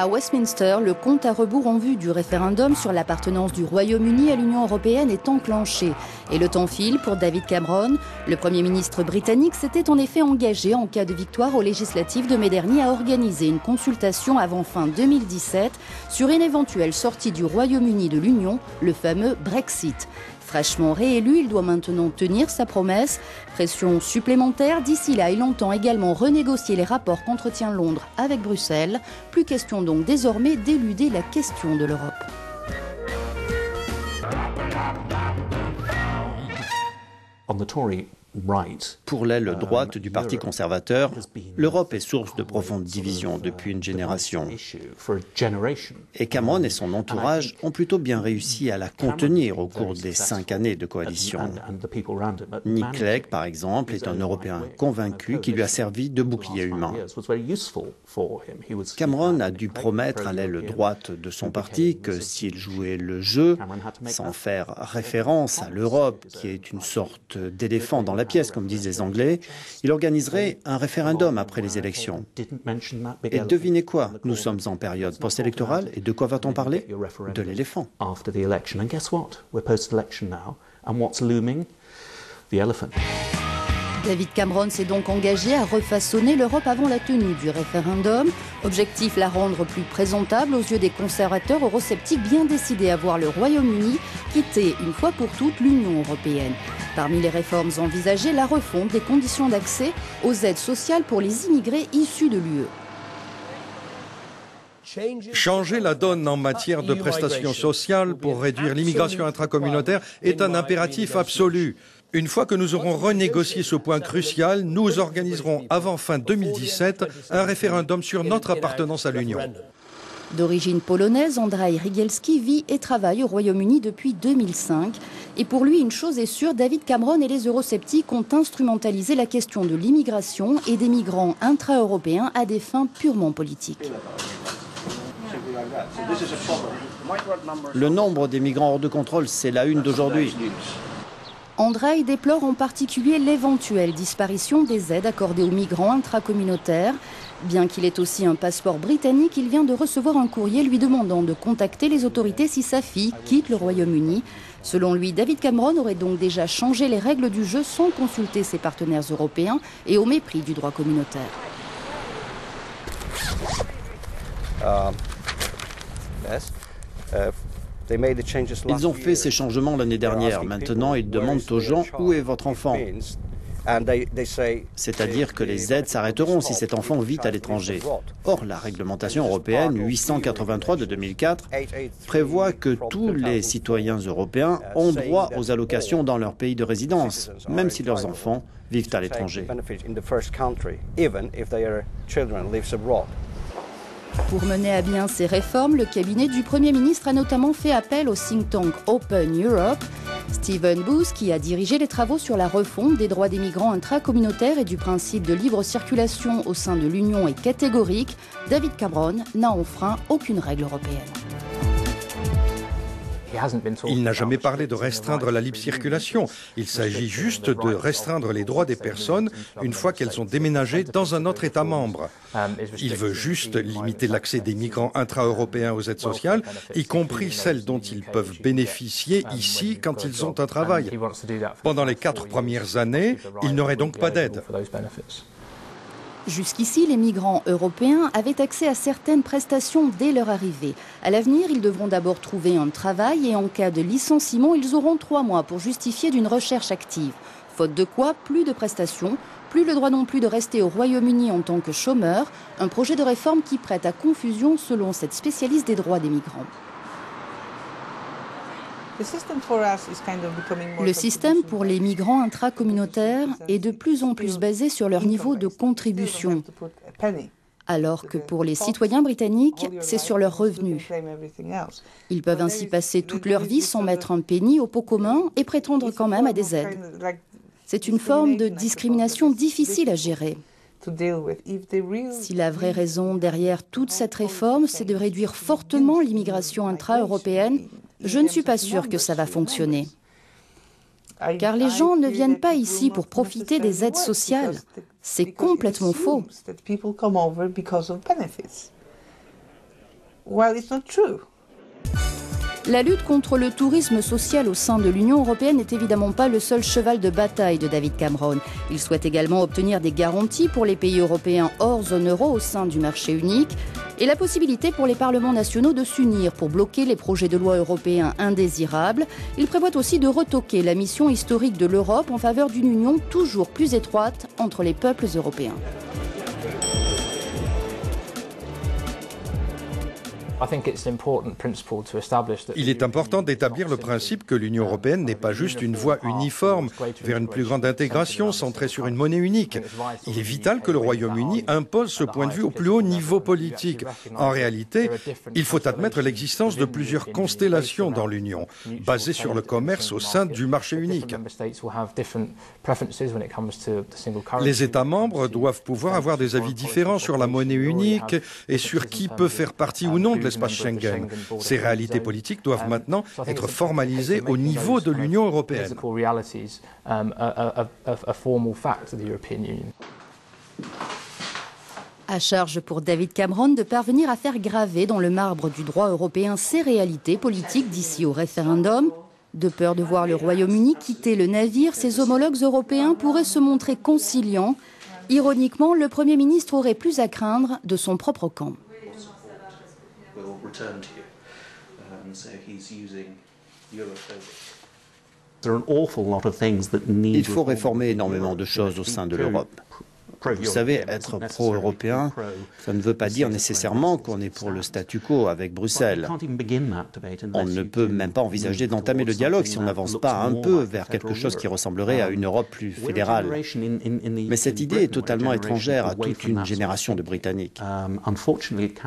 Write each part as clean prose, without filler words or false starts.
À Westminster, le compte à rebours en vue du référendum sur l'appartenance du Royaume-Uni à l'Union européenne est enclenché. Et le temps file pour David Cameron. Le Premier ministre britannique s'était en effet engagé en cas de victoire aux législatives de mai dernier à organiser une consultation avant fin 2017 sur une éventuelle sortie du Royaume-Uni de l'Union, le fameux Brexit. Fraîchement réélu, il doit maintenant tenir sa promesse. Pression supplémentaire. D'ici là, il entend également renégocier les rapports qu'entretient Londres avec Bruxelles. Plus question donc désormais d'éluder la question de l'Europe. Pour l'aile droite du Parti conservateur, l'Europe est source de profondes divisions depuis une génération. Et Cameron et son entourage ont plutôt bien réussi à la contenir au cours des 5 années de coalition. Nick Clegg, par exemple, est un Européen convaincu qui lui a servi de bouclier humain. Cameron a dû promettre à l'aile droite de son parti que s'il jouait le jeu, sans faire référence à l'Europe, qui est une sorte d'éléphant dans la pièce, comme disent les Anglais, il organiserait un référendum après les élections. Et devinez quoi? Nous sommes en période post-électorale et de quoi va-t-on parler? De l'éléphant. David Cameron s'est donc engagé à refaçonner l'Europe avant la tenue du référendum. Objectif, la rendre plus présentable aux yeux des conservateurs eurosceptiques bien décidés à voir le Royaume-Uni quitter une fois pour toutes l'Union européenne. Parmi les réformes envisagées, la refonte des conditions d'accès aux aides sociales pour les immigrés issus de l'UE. Changer la donne en matière de prestations sociales pour réduire l'immigration intracommunautaire est un impératif absolu. Une fois que nous aurons renégocié ce point crucial, nous organiserons avant fin 2017 un référendum sur notre appartenance à l'Union. D'origine polonaise, Andrzej Rygielski vit et travaille au Royaume-Uni depuis 2005. Et pour lui, une chose est sûre, David Cameron et les eurosceptiques ont instrumentalisé la question de l'immigration et des migrants intra-européens à des fins purement politiques. Le nombre des migrants hors de contrôle, c'est la une d'aujourd'hui. Andrzej déplore en particulier l'éventuelle disparition des aides accordées aux migrants intracommunautaires. Bien qu'il ait aussi un passeport britannique, il vient de recevoir un courrier lui demandant de contacter les autorités si sa fille quitte le Royaume-Uni. Selon lui, David Cameron aurait donc déjà changé les règles du jeu sans consulter ses partenaires européens et au mépris du droit communautaire. Ils ont fait ces changements l'année dernière. Maintenant, ils demandent aux gens où est votre enfant. C'est-à-dire que les aides s'arrêteront si cet enfant vit à l'étranger. Or, la réglementation européenne 883 de 2004 prévoit que tous les citoyens européens ont droit aux allocations dans leur pays de résidence, même si leurs enfants vivent à l'étranger. Pour mener à bien ces réformes, le cabinet du Premier ministre a notamment fait appel au think tank Open Europe. Stephen Booth, qui a dirigé les travaux sur la refonte des droits des migrants intracommunautaires et du principe de libre circulation au sein de l'Union, est catégorique. David Cameron n'a enfreint aucune règle européenne. Il n'a jamais parlé de restreindre la libre circulation. Il s'agit juste de restreindre les droits des personnes une fois qu'elles ont déménagé dans un autre État membre. Il veut juste limiter l'accès des migrants intra-européens aux aides sociales, y compris celles dont ils peuvent bénéficier ici quand ils ont un travail. Pendant les 4 premières années, il n'aurait donc pas d'aide. Jusqu'ici, les migrants européens avaient accès à certaines prestations dès leur arrivée. À l'avenir, ils devront d'abord trouver un travail et en cas de licenciement, ils auront 3 mois pour justifier d'une recherche active. Faute de quoi, plus de prestations, plus le droit non plus de rester au Royaume-Uni en tant que chômeur. Un projet de réforme qui prête à confusion selon cette spécialiste des droits des migrants. Le système pour les migrants intracommunautaires est de plus en plus basé sur leur niveau de contribution, alors que pour les citoyens britanniques, c'est sur leurs revenus. Ils peuvent ainsi passer toute leur vie sans mettre un penny au pot commun et prétendre quand même à des aides. C'est une forme de discrimination difficile à gérer. Si la vraie raison derrière toute cette réforme, c'est de réduire fortement l'immigration intra-européenne, je ne suis pas sûre que ça va fonctionner. Car les gens ne viennent pas ici pour profiter des aides sociales. C'est complètement faux. La lutte contre le tourisme social au sein de l'Union européenne n'est évidemment pas le seul cheval de bataille de David Cameron. Il souhaite également obtenir des garanties pour les pays européens hors zone euro au sein du marché unique et la possibilité pour les parlements nationaux de s'unir pour bloquer les projets de loi européens indésirables. Il prévoit aussi de retoquer la mission historique de l'Europe en faveur d'une union toujours plus étroite entre les peuples européens. Il est important d'établir le principe que l'Union européenne n'est pas juste une voie uniforme vers une plus grande intégration centrée sur une monnaie unique. Il est vital que le Royaume-Uni impose ce point de vue au plus haut niveau politique. En réalité, il faut admettre l'existence de plusieurs constellations dans l'Union, basées sur le commerce au sein du marché unique. Les États membres doivent pouvoir avoir des avis différents sur la monnaie unique et sur qui peut faire partie ou non de l'espace Schengen. Ces réalités politiques doivent maintenant être formalisées au niveau de l'Union européenne. À charge pour David Cameron de parvenir à faire graver dans le marbre du droit européen ces réalités politiques d'ici au référendum. De peur de voir le Royaume-Uni quitter le navire, ses homologues européens pourraient se montrer conciliants. Ironiquement, le Premier ministre aurait plus à craindre de son propre camp. Il faut réformer énormément de choses au sein de l'Europe. Vous savez, être pro-européen, ça ne veut pas dire nécessairement qu'on est pour le statu quo avec Bruxelles. On ne peut même pas envisager d'entamer le dialogue si on n'avance pas un peu vers quelque chose qui ressemblerait à une Europe plus fédérale. Mais cette idée est totalement étrangère à toute une génération de Britanniques.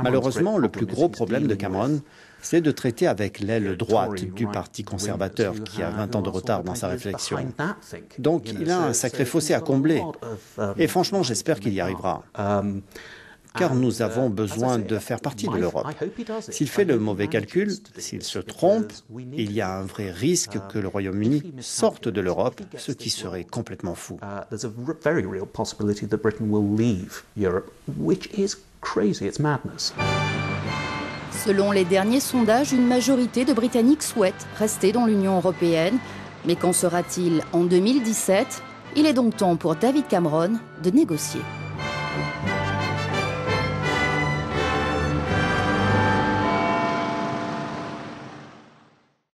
Malheureusement, le plus gros problème de Cameron, c'est de traiter avec l'aile droite du Parti conservateur qui a 20 ans de retard dans sa réflexion. Donc il a un sacré fossé à combler. Et franchement, j'espère qu'il y arrivera. Car nous avons besoin de faire partie de l'Europe. S'il fait le mauvais calcul, s'il se trompe, il y a un vrai risque que le Royaume-Uni sorte de l'Europe, ce qui serait complètement fou. Selon les derniers sondages, une majorité de Britanniques souhaitent rester dans l'Union européenne. Mais qu'en sera-t-il en 2017 ? Il est donc temps pour David Cameron de négocier.